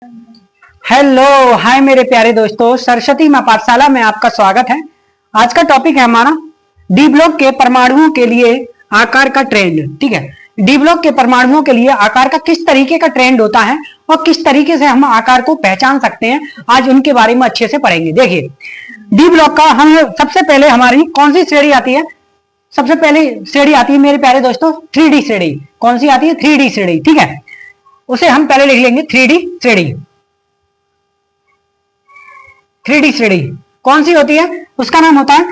Hello hi मेरे प्यारे दोस्तों, सरस्वती मां पाठशाला में आपका स्वागत है। आज का टॉपिक है हमारा डी ब्लॉक के परमाणुओं के लिए आकार का ट्रेंड। ठीक है, डी ब्लॉक के परमाणुओं के लिए आकार का किस तरीके का ट्रेंड होता है और किस तरीके से हम आकार को पहचान सकते हैं, आज उनके बारे में अच्छे से पढ़ेंगे। देखिए, डी ब्लॉक का हम सबसे पहले हमारी कौन सी श्रेणी आती है? सबसे पहले श्रेणी आती है मेरे प्यारे दोस्तों 3D श्रेणी। कौन सी आती है? 3D श्रेणी। ठीक है, उसे हम पहले लिख लेंगे 3D श्रेणी। 3D श्रेणी कौन सी होती है? उसका नाम होता है,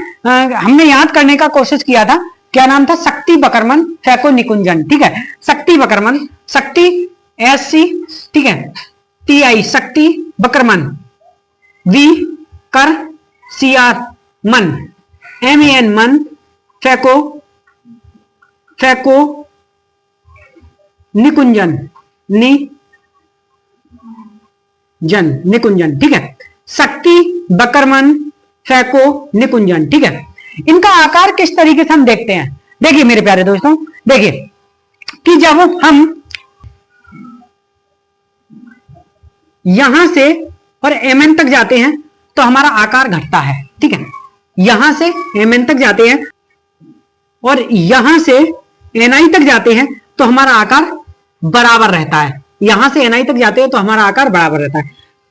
हमने याद करने का कोशिश किया था, क्या नाम था? शक्ति बकरमन फैको निकुंजन। ठीक है, शक्ति बकरमन, शक्ति SC, ठीक है, TI शक्ति बकरमन, V कर CR मन, MEN मन, फैको फैको निकुंजन निकुंजन। ठीक है, शक्ति बकरमन फैको निकुंजन। ठीक है, इनका आकार किस तरीके से हम देखते हैं? देखिए मेरे प्यारे दोस्तों, देखिए कि जब हम यहां से और MN तक जाते हैं तो हमारा आकार घटता है। ठीक है, यहां से MN तक जाते हैं और यहां से NI तक जाते हैं तो हमारा आकार बराबर रहता है। यहां से NI तक जाते हैं तो हमारा आकार बराबर रहता है,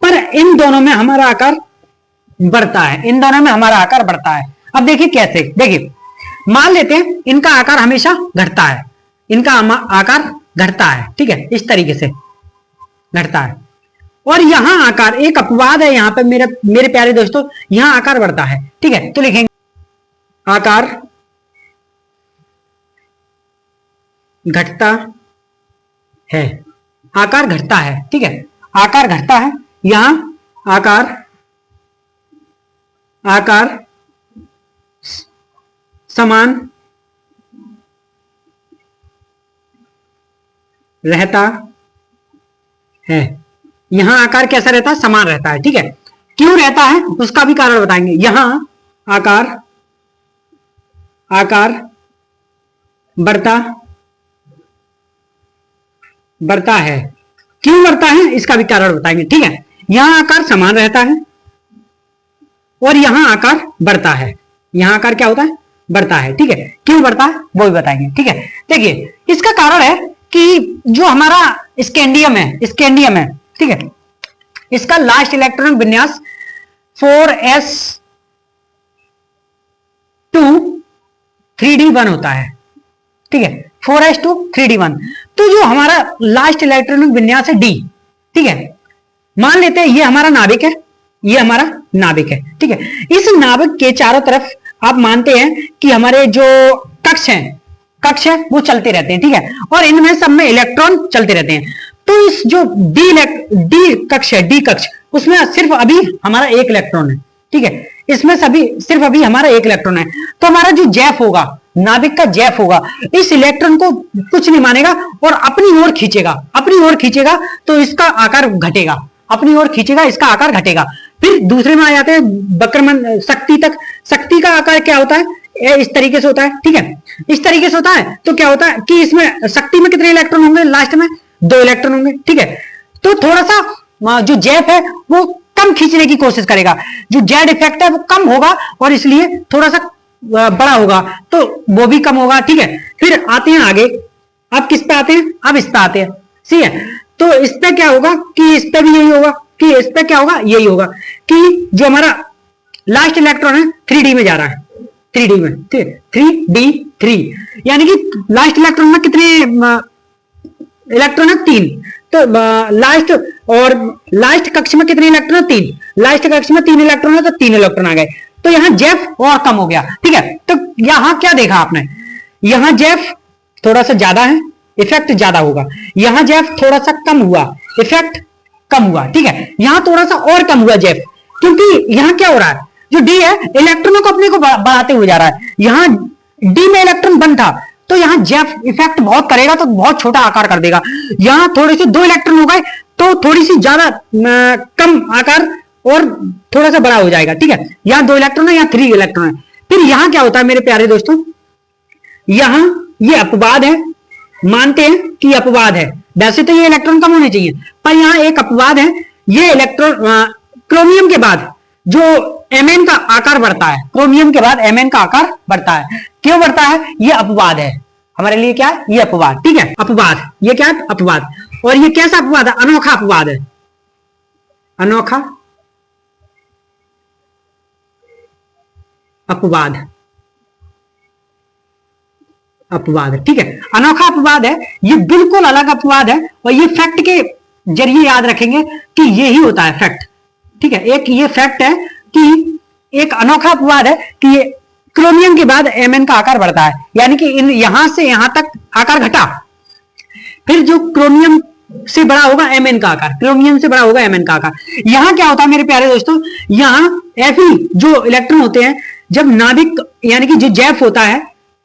पर इन दोनों में हमारा आकार बढ़ता है। इन दोनों में हमारा आकार बढ़ता है। अब देखिए कैसे। देखिए, मान लेते हैं इनका आकार हमेशा घटता है, इनका आकार घटता है। ठीक है, इस तरीके से घटता है और यहां आकार एक अपवाद है। यहां पे मेरे प्यारे दोस्तों यहां आकार बढ़ता है। ठीक है, तो लिखेंगे आकार घटता है, आकार घटता है। ठीक है, आकार घटता है, यहां आकार समान रहता है। यहां आकार कैसा रहता है? समान रहता है। ठीक है, क्यों रहता है उसका भी कारण बताएंगे। यहां आकार बढ़ता है, क्यों बढ़ता है इसका भी कारण बताएंगे। ठीक है, यहां आकार समान रहता है और यहां आकार बढ़ता है। यहां आकार क्या होता है? बढ़ता है। ठीक है, क्यों बढ़ता है वो भी बताएंगे। ठीक है, देखिए इसका कारण है कि जो हमारा स्कैंडियम है, ठीक है, इसका लास्ट इलेक्ट्रॉनिक विन्यास 4s2 3d1 होता है। ठीक है, 4s2 3d1। तो जो हमारा लास्ट इलेक्ट्रॉनिक विन्यास है D, ठीक है, मान लेते हैं ये हमारा नाभिक है, ये हमारा नाभिक है। ठीक है, इस नाभिक के चारों तरफ आप मानते हैं कि हमारे जो कक्ष है वो चलते रहते हैं। ठीक है, और इनमें सब में इलेक्ट्रॉन चलते रहते हैं। तो इस जो डी कक्ष उसमें सिर्फ अभी हमारा एक इलेक्ट्रॉन है। ठीक है, इसमें सिर्फ अभी हमारा एक इलेक्ट्रॉन है। तो हमारा जो जैफ होगा, नाभिक का जैफ होगा, इस इलेक्ट्रॉन को कुछ नहीं मानेगा और अपनी ओर खींचेगा तो इसका आकार घटेगा, अपनी ओर खींचेगा, इसका आकार घटेगा। फिर दूसरे में आ जाते हैं बकरमन शक्ति तक। शक्ति का आकार क्या होता है? इस तरीके से होता है। ठीक है, इस तरीके से होता है। तो क्या होता है कि इसमें शक्ति में कितने इलेक्ट्रॉन होंगे? लास्ट में 2 इलेक्ट्रॉन होंगे। ठीक है, तो थोड़ा सा जो जैफ है वो कम खींचने की कोशिश करेगा, जो जेड इफेक्ट है वो कम होगा और इसलिए थोड़ा सा बड़ा होगा, तो वो भी कम होगा। ठीक है, फिर आते हैं आगे। अब किस पे आते हैं? अब इस पे आते हैं। ठीक है, तो इस पे क्या होगा कि इस पे भी यही होगा, कि इस पे क्या होगा? यही होगा कि जो हमारा लास्ट इलेक्ट्रॉन है 3D में जा रहा है, 3D में, ठीक है, 3D3, यानी कि लास्ट इलेक्ट्रॉन में कितने इलेक्ट्रॉन है? 3। तो लास्ट कक्ष में कितने इलेक्ट्रॉन है? 3। लास्ट कक्ष में 3 इलेक्ट्रॉन है तो 3 इलेक्ट्रॉन आ गए। तो यहां जेफ और कम हो गया। ठीक है, तो यहां क्या देखा आपने? यहां जेफ थोड़ा सा ज्यादा है, इफेक्ट ज्यादा होगा। यहां जेफ थोड़ा सा कम हुआ, इफेक्ट कम हुआ। ठीक है, यहां थोड़ा सा और कम हुआ जेफ, क्योंकि यहां क्या हो रहा है? जो डी है इलेक्ट्रॉनों को अपने को बढ़ाते हुए जा रहा है। यहां डी में इलेक्ट्रॉन बंद था तो यहां जेफ इफेक्ट बहुत करेगा, तो बहुत छोटा आकार कर देगा। यहां थोड़े से 2 इलेक्ट्रॉन हो गए तो थोड़ी सी ज्यादा कम आकार और थोड़ा सा बड़ा हो जाएगा। ठीक है, यहां 2 इलेक्ट्रॉन है, यहां 3 इलेक्ट्रॉन है। फिर यहां क्या होता है मेरे प्यारे दोस्तों? यहां ये अपवाद है, मानते हैं कि अपवाद है, वैसे तो ये इलेक्ट्रॉन कम होने चाहिए, पर यहां एक अपवाद है ये इलेक्ट्रॉन क्रोमियम के बाद जो Mn का आकार बढ़ता है, क्रोमियम के बाद Mn का आकार बढ़ता है। क्यों बढ़ता है? ये अपवाद है हमारे लिए। क्या है? ये अपवाद। ठीक है, अपवाद। ये क्या है? अपवाद। और ये कैसा अपवाद है? अनोखा अपवाद है। अनोखा अपवाद। अपवाद। ठीक है, अनोखा अपवाद है। ये बिल्कुल अलग अपवाद है और ये फैक्ट के जरिए याद रखेंगे कि ये ही होता है फैक्ट। ठीक है, एक ये फैक्ट है कि एक अनोखा अपवाद है कि ये क्रोमियम के बाद Mn का आकार बढ़ता है, यानी कि इन यहां से यहां तक आकार घटा, फिर जो क्रोमियम से बड़ा होगा Mn का आकार, क्रोमियम से बड़ा होगा Mn का आकार। यहां क्या होता है मेरे प्यारे दोस्तों? यहां Fe जो इलेक्ट्रॉन होते हैं, जब नाभिक यानी कि जो जैफ होता है,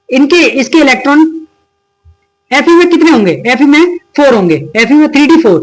इसके इलेक्ट्रॉन Fe में कितने होंगे? Fe में 4 होंगे। Fe में 3d4।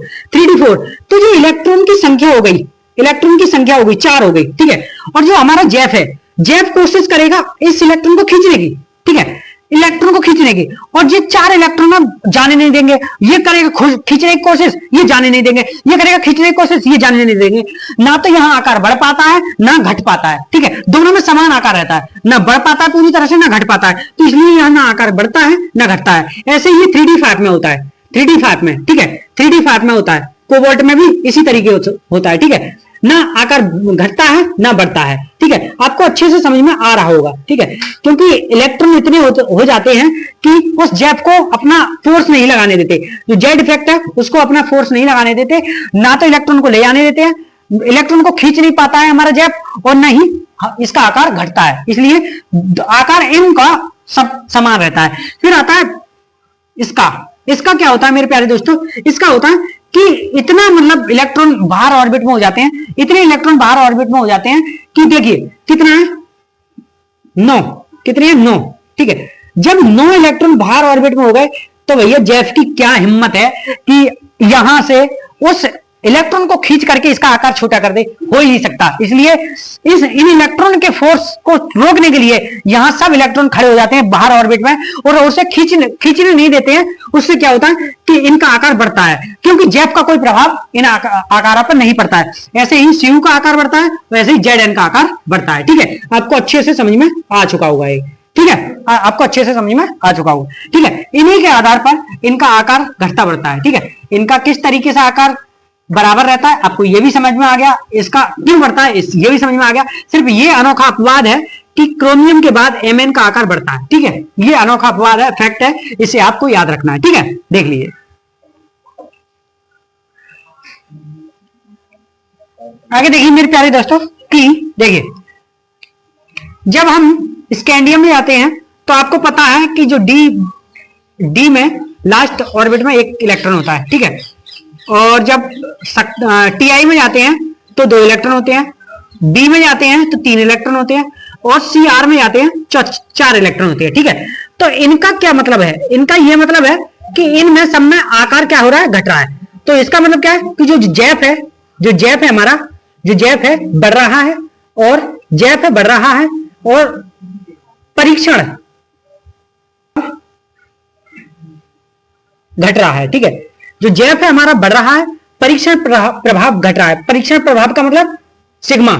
तो जो इलेक्ट्रॉन की संख्या हो गई, इलेक्ट्रॉन की संख्या हो गई 4 हो गई। ठीक है, और जो हमारा जैफ है, जैफ कोशिश करेगा इस इलेक्ट्रॉन को खींचने की। ठीक है, इलेक्ट्रॉन को खींचने की, और ये 4 इलेक्ट्रॉन अब जाने नहीं देंगे। ये करेगा खींचने की कोशिश, ये जाने नहीं देंगे। ये करेगा खींचने की कोशिश, ये जाने नहीं देंगे। ना तो यहां आकार बढ़ पाता है ना घट पाता है। ठीक है, दोनों में समान आकार रहता है, ना बढ़ पाता है पूरी तरह से, ना घट पाता है। तो इसलिए यहां ना आकार बढ़ता है ना घटता है। ऐसे ही 3d5 में होता है, 3d5 में। ठीक है, 3d5 में होता है। कोबाल्ट में भी इसी तरीके होता है। ठीक है, ना आकार घटता है ना बढ़ता है। ठीक है, आपको अच्छे से समझ में आ रहा होगा। ठीक है, क्योंकि इलेक्ट्रॉन इतने हो जाते हैं कि उस जैप को अपना फोर्स नहीं लगाने देते। जो जेड इफेक्ट है उसको अपना फोर्स नहीं लगाने देते, ना तो इलेक्ट्रॉन को ले जाने देते हैं, इलेक्ट्रॉन को खींच नहीं पाता है हमारा जैप, और ना ही इसका आकार घटता है। इसलिए आकार m का सब समान रहता है। फिर आता है इसका क्या होता है मेरे प्यारे दोस्तों? इसका होता है कि इतना मतलब इलेक्ट्रॉन बाहर ऑर्बिट में हो जाते हैं, इतने इलेक्ट्रॉन बाहर ऑर्बिट में हो जाते हैं कि देखिए कितना है? 9। कितने हैं? 9। ठीक है, जब 9 इलेक्ट्रॉन बाहर ऑर्बिट में हो गए तो भैया जेफ की क्या हिम्मत है कि यहां से उस इलेक्ट्रॉन को खींच करके इसका आकार छोटा कर दे? हो ही नहीं सकता। इसलिए इन इलेक्ट्रॉन के फोर्स को रोकने के लिए यहां सब इलेक्ट्रॉन खड़े हो जाते हैं बाहर ऑर्बिट में, और उसे खींचने नहीं देते हैं। उससे क्या होता है कि इनका आकार बढ़ता है, क्योंकि जेफ का कोई प्रभाव इन आकारों पर नहीं पड़ता है। ऐसे ही सीयू का आकार बढ़ता है, वैसे ही जेड का आकार बढ़ता है। ठीक है, आपको अच्छे से समझ में आ चुका होगा ये। ठीक है, आपको अच्छे से समझ में आ चुका होगा। ठीक है, इन्हीं के आधार पर इनका आकार घटता बढ़ता है। ठीक है, इनका किस तरीके से आकार बराबर रहता है आपको ये भी समझ में आ गया, इसका क्यों बढ़ता है ये भी समझ में आ गया। सिर्फ ये अनोखा अपवाद है कि क्रोमियम के बाद Mn का आकार बढ़ता है। ठीक है, ये अनोखा अपवाद है, फैक्ट है, इसे आपको याद रखना है। ठीक है, देख लीजिए। आगे देखिए मेरे प्यारे दोस्तों कि देखिए, जब हम स्कैंडियम में आते हैं तो आपको पता है कि जो डी में लास्ट ऑर्बिट में एक इलेक्ट्रॉन होता है। ठीक है, और जब टी में जाते हैं तो 2 इलेक्ट्रॉन होते हैं, बी में जाते हैं तो 3 इलेक्ट्रॉन होते हैं, और सी में जाते हैं 4 इलेक्ट्रॉन होते हैं। ठीक है, तो इनका क्या मतलब है? इनका यह मतलब है कि इनमें सब में आकार क्या हो रहा है? घट रहा है। तो इसका मतलब क्या है कि जो जैप है हमारा, जो जैप है बढ़ रहा है, और जैप है बढ़ रहा है, और परीक्षण घट रहा है। ठीक है, जो जैफ है हमारा बढ़ रहा है, परीक्षण प्रभाव घट रहा है। परीक्षण प्रभाव का मतलब सिग्मा,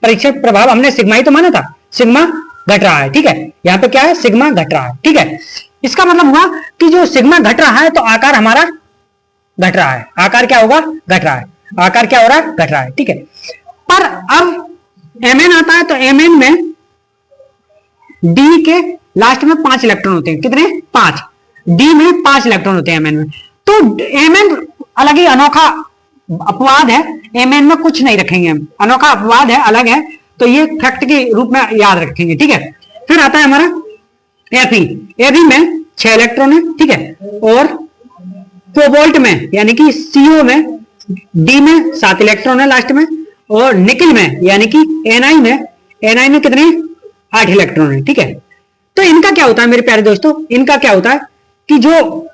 परीक्षण प्रभाव हमने सिग्मा ही तो माना था, सिग्मा घट रहा है। ठीक है, यहां पे क्या है? सिग्मा घट रहा है। ठीक है, इसका मतलब हुआ कि जो सिग्मा घट रहा है तो आकार हमारा घट रहा है। आकार क्या होगा? घट रहा है। आकार क्या हो रहा है? घट रहा है। ठीक है, पर अब Mn आता है तो Mn में डी के लास्ट में 5 इलेक्ट्रॉन होते हैं। कितने? 5। डी में 5 इलेक्ट्रॉन होते हैं Mn में। तो Mn अलग ही अनोखा अपवाद है, Mn में कुछ नहीं रखेंगे हम, अनोखा अपवाद है, अलग है, तो ये फैक्ट के रूप में याद रखेंगे। ठीक है, फिर आता है हमारा Fe में 6 इलेक्ट्रॉन है। ठीक है, और कोबाल्ट में यानी कि CO में डी में 7 इलेक्ट्रॉन है लास्ट में, और निकल में यानी कि Ni में कितने? 8 इलेक्ट्रॉन है। ठीक है, तो इनका क्या होता है मेरे प्यारे दोस्तों? इनका क्या होता है कि जो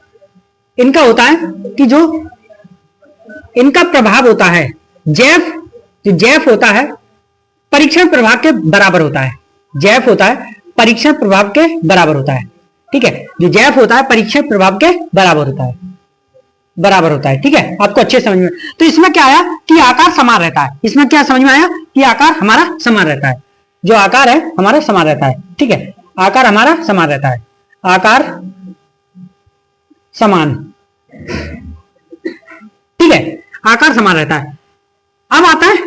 इनका प्रभाव होता है, जो जैफ होता है परीक्षण प्रभाव के बराबर होता है। जैफ होता है परीक्षण प्रभाव के बराबर होता है। ठीक है, जो जैफ होता है परीक्षण प्रभाव के बराबर होता है। बराबर होता है। ठीक है, आपको अच्छे समझ में। तो इसमें क्या आया कि आकार समान रहता है। इसमें क्या समझ में आया कि आकार हमारा समान रहता है, जो आकार है हमारा समान रहता है। ठीक है, आकार हमारा समान रहता है, आकार समान। ठीक है, आकार समान रहता है। अब आता है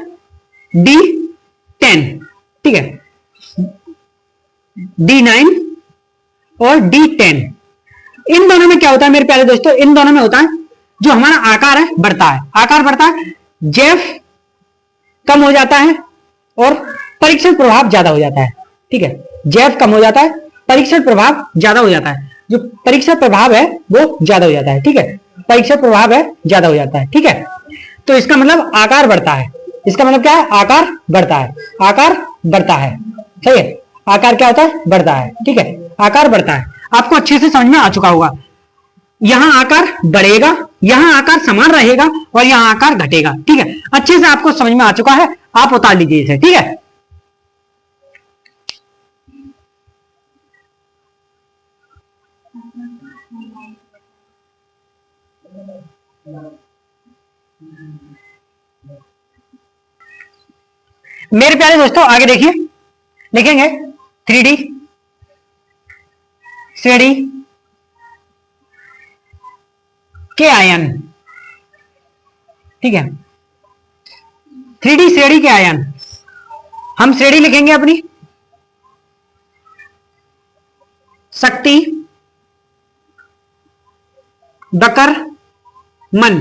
D10। ठीक है, D9 और D10, इन दोनों में क्या होता है मेरे प्यारे दोस्तों, इन दोनों में होता है जो हमारा आकार है बढ़ता है, आकार बढ़ता है, जेफ कम हो जाता है और परीक्षण प्रभाव ज्यादा हो जाता है। ठीक है, जेफ कम हो जाता है, परीक्षण प्रभाव ज्यादा हो जाता है, जो परीक्षण प्रभाव है वो ज्यादा हो जाता है। ठीक है, परीक्षण प्रभाव है ज्यादा हो जाता है। ठीक है, तो इसका मतलब आकार बढ़ता है। इसका मतलब क्या है, आकार बढ़ता है, आकार बढ़ता है। सही है, आकार क्या होता है, बढ़ता है। ठीक है, आकार बढ़ता है। आपको अच्छे से समझ में आ चुका होगा। यहां आकार बढ़ेगा, यहां आकार समान रहेगा और यहां आकार घटेगा। ठीक है, अच्छे से आपको समझ में आ चुका है। आप उतार लीजिए इसे। ठीक है, मेरे प्यारे दोस्तों आगे देखिए, लिखेंगे 3D श्रेणी के आयन। ठीक है, 3D श्रेणी के आयन, हम श्रेणी लिखेंगे अपनी शक्ति, बकरमन,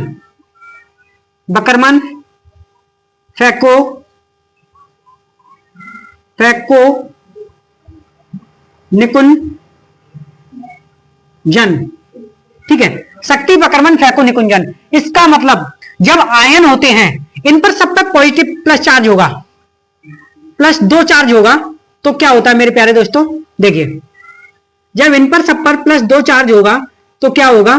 बकरमन, फैको, फैको, निकुंजन। ठीक है, शक्ति, बकरमन, फैको, निकुंजन। इसका मतलब जब आयन होते हैं इन पर सब तक पॉजिटिव प्लस चार्ज होगा, प्लस 2 चार्ज होगा, तो क्या होता है मेरे प्यारे दोस्तों, देखिए जब इन पर सब पर प्लस 2 चार्ज होगा तो क्या होगा,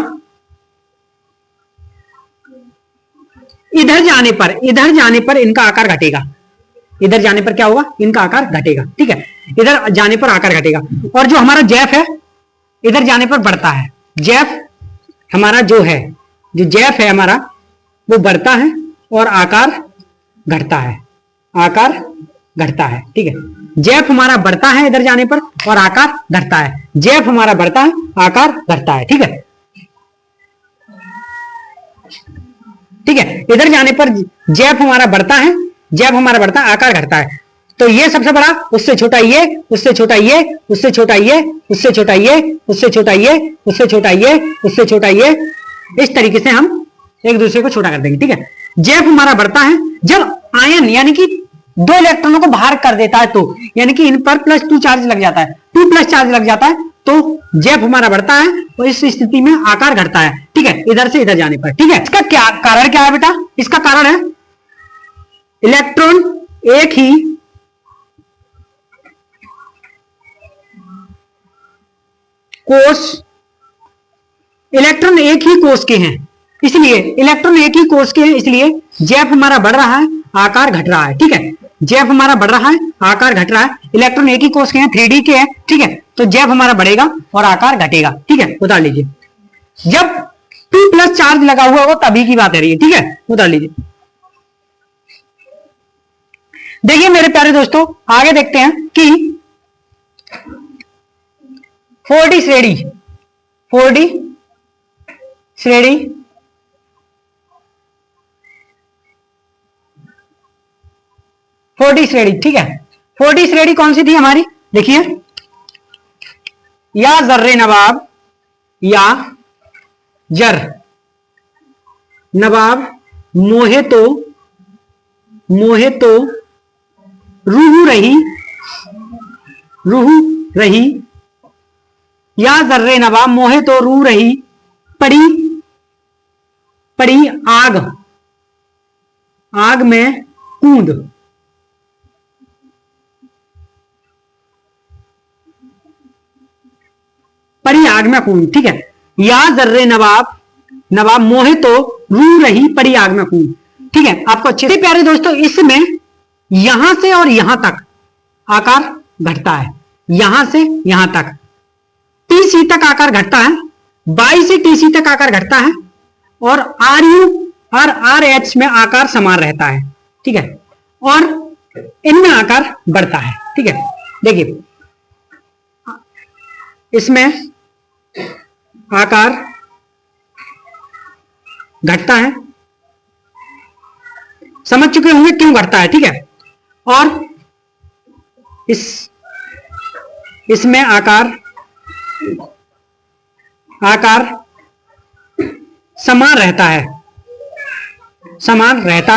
इधर जाने पर इनका आकार घटेगा। इधर जाने पर क्या होगा, इनका आकार घटेगा। ठीक है, इधर जाने पर आकार घटेगा। और जो हमारा जैफ है इधर जाने पर बढ़ता है। जैफ हमारा जो है, जो जैफ है हमारा वो बढ़ता है और आकार घटता है, आकार घटता है। ठीक है, जैफ हमारा बढ़ता है इधर जाने पर और आकार घटता है, जैफ हमारा बढ़ता है, आकार घटता है। ठीक है, ठीक है, इधर जाने पर जैफ हमारा बढ़ता है, जैफ हमारा बढ़ता है, आकार घटता है। तो ये सबसे बड़ा, उससे छोटा ये, उससे छोटा ये, उससे छोटा ये, उससे छोटा ये, उससे छोटा ये, उससे छोटा ये, उससे छोटा ये, इस तरीके से हम एक दूसरे को छोटा कर देंगे। ठीक है, जैफ हमारा बढ़ता है जब आयन यानी कि 2 इलेक्ट्रॉनों को बाहर कर देता है, तो यानी कि इन पर प्लस 2 चार्ज लग जाता है, 2 प्लस चार्ज लग जाता है, तो जैफ हमारा बढ़ता है और इस स्थिति में आकार घटता है। ठीक है, इधर से इधर जाने पर। ठीक है, इसका क्या कारण क्या है बेटा, इसका कारण है इलेक्ट्रॉन एक ही कोष, इलेक्ट्रॉन एक ही कोष के हैं, इसलिए इलेक्ट्रॉन एक ही कोष के हैं, इसलिए जैफ हमारा बढ़ रहा है, आकार घट रहा है। ठीक है, जैफ हमारा बढ़ रहा है, आकार घट रहा है, इलेक्ट्रॉन एक ही कोष के हैं, 3D के हैं। ठीक है, तो जैफ हमारा बढ़ेगा और आकार घटेगा। ठीक है, उतार लीजिए। जब 2 प्लस चार्ज लगा हुआ हो तभी की बात है ये। ठीक है, उतार लीजिए। देखिए मेरे प्यारे दोस्तों आगे देखते हैं कि 4D श्रेणी, 4D श्रेणी, 4D श्रेणी। ठीक है, 4D श्रेणी कौन सी थी हमारी, देखिए या जर्रे नवाब, या जर नवाब, मोहे तो रूह रही, रूह रही, या जर्रे नवाब, मोहे तो रूह रही, पड़ी पड़ी आग, आग में कूद, पड़ी आग में कूद। ठीक है, या जर्रे नवाब, नवाब मोहे तो रूह रही, पड़ी आग में कूद। ठीक है, आपको अच्छे से प्यारे दोस्तों इसमें यहां से और यहां तक आकार घटता है, यहां से यहां तक TC तक आकार घटता है, 22 से TC तक आकार घटता है और आर यू और आर एच में आकार समान रहता है, ठीक है, और इनमें आकार बढ़ता है, ठीक है। देखिए इसमें आकार घटता है, समझ चुके होंगे क्यों घटता है, ठीक है। और इसमें आकार समान रहता है, समान रहता,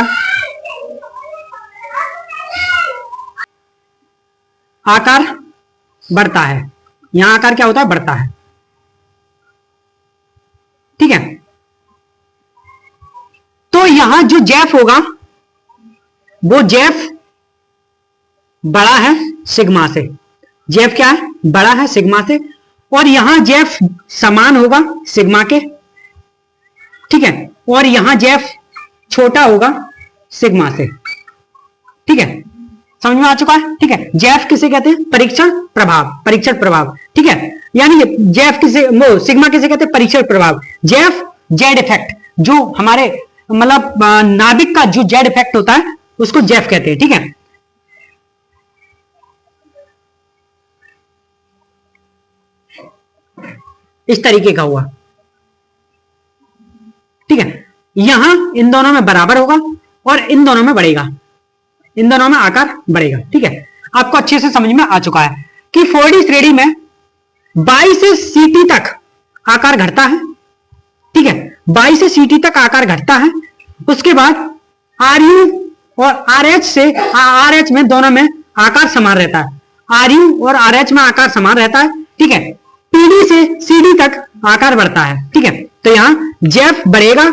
आकार बढ़ता है, यहां आकार क्या होता है, बढ़ता है, ठीक है। तो यहां जो जेफ होगा वो जेफ बड़ा है सिग्मा से, जेफ क्या है, बड़ा है सिग्मा से, और यहां जेफ समान होगा सिग्मा के, ठीक है, और यहां जेफ छोटा होगा सिग्मा से, ठीक है, समझ में आ चुका है, ठीक है। जेफ किसे कहते हैं, परीक्षण प्रभाव, परीक्षण प्रभाव, ठीक है, यानी जेफ किसे, वो सिग्मा किसे कहते हैं, परीक्षण प्रभाव। जेफ जेड इफेक्ट, जो हमारे मतलब नाभिक का जो जेड इफेक्ट होता है उसको जेफ कहते हैं, ठीक है। इस तरीके का हुआ, ठीक है, यहां इन दोनों में बराबर होगा और इन दोनों में बढ़ेगा, इन दोनों में आकार बढ़ेगा, ठीक है। आपको अच्छे से समझ में आ चुका है कि 4D श्रेणी में 22 से सीटी तक आकार घटता है, ठीक है, 22 से सीटी तक आकार घटता है। उसके बाद आर यू और आर एच से, आर एच में दोनों में आकार समान रहता है, आर यू और आर एच में आकार समान रहता है, ठीक है। पीडी से सीडी तक आकार बढ़ता है, ठीक है। तो यहां जेफ बढ़ेगा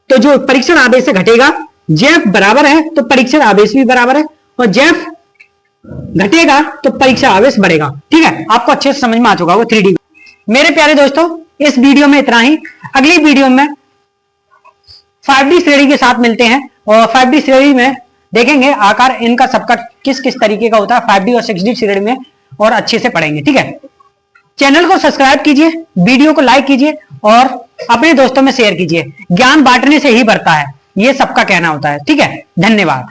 तो जो परीक्षण आवेश से घटेगा, जेफ बराबर है तो परीक्षण आवेश भी बराबर है, और जेफ घटेगा तो परीक्षण आवेश बढ़ेगा, ठीक है। आपको अच्छे से समझ में आ चुका होगा 3D। मेरे प्यारे दोस्तों, इस वीडियो में इतना ही। अगली वीडियो में 5D श्रेणी के साथ मिलते हैं, और 5D श्रेणी में देखेंगे आकार इनका सबका किस किस तरीके का होता है 5D और 6D श्रेणी में, और अच्छे से पढ़ेंगे, ठीक है। चैनल को सब्सक्राइब कीजिए, वीडियो को लाइक कीजिए और अपने दोस्तों में शेयर कीजिए। ज्ञान बांटने से ही बढ़ता है, ये सबका कहना होता है, ठीक है। धन्यवाद।